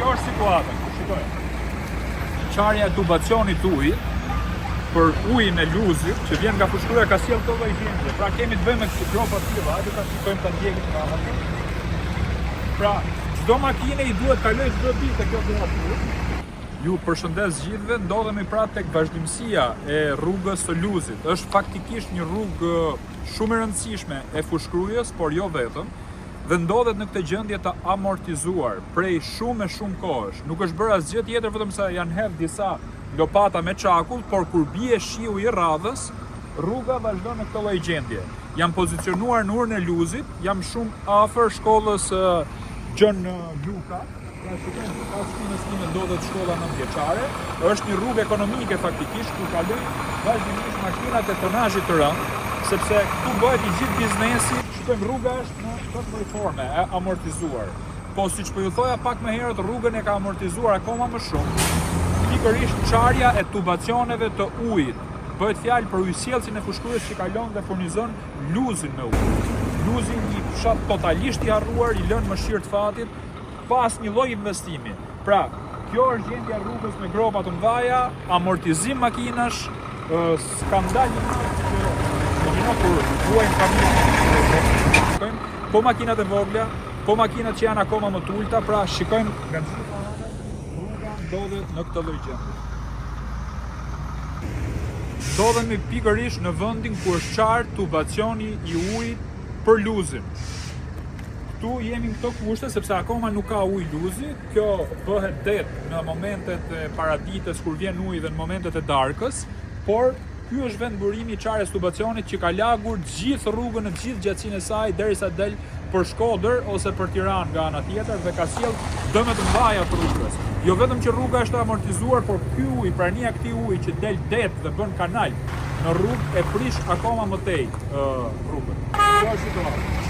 kjo është situata. Shikoj. Qarja e tubacionit ujit për ujin e luzit që vjen nga fushkruja ka sjell këto lloj gjendje. Pra kemi të bëjmë me këto gropa të tilla, hajde ta shikojmë ta ndjekim kamera. Pra, çdo makinë i duhet kaloj çdo ditë kjo grop. Ju përshëndes gjithëve, ndodhemi pra tek vazhdimësia e rrugës së luzit. Është faktikisht një rrugë shumë e rëndësishme e fushkrujës, por jo vetëm, dhe ndodhet në këtë gjendje të amortizuar prej shumë kohësh. Nuk është bërë asgjë tjetër vetëm sa janë hedhur disa lopata me çakull, por kur bie shiu i radhës, rruga vazhdon në këtë lloj gjendje. Jam pozicionuar në urën e luzit, jam shumë afër shkollës John Luka. Pra shikojmë pas spinës time ndodhet shkolla 9 vjeçare. Është një rrugë ekonomike faktikisht ku kalojnë vazhdimisht makinat e tonazhit të rënd, sepse këtu bëhet i gjithë biznesi. Shikojmë rruga është në këtë lloj forme, e amortizuar. Po siç po ju thoja pak më herët, rrugën e ka amortizuar akoma më shumë. Pikërisht çarja e tubacioneve të ujit. Bëhet fjalë për ujësjellësin e fushkrujës që kalon dhe furnizon luzin me ujë. Luzi një fshat totalisht i harruar, i lënë mëshirë të fatit, pas një lloj investimi. Pra, kjo është gjendja e rrugës me gropa të mëdha, amortizim makinash, skandal i madh që kur vuajnë familjen. Po makinat e vogla, po makinat që janë akoma më të ulta, pra shikojmë nga rruga ndodhet në këtë lloj gjendje. Ndodhemi pikërisht në vendin ku është qartë tubacioni i ujit për luzin. Këtu jemi në këto kushte sepse akoma nuk ka ujë luzi. Kjo bëhet det në momentet e paradites kur vjen uji dhe në momentet e darkës, por ky është vend burimi i çarjes tubacionit që ka lagur gjithë rrugën në gjithë gjatësinë e saj derisa del për Shkodër ose për Tiranë nga ana tjetër dhe ka sjell dëme të mëdha për rrugës. Jo vetëm që rruga është amortizuar, por ky ujë, prania e këtij uji që del det dhe bën kanal në rrugë e prish akoma më tej rrugën. Kjo është situata.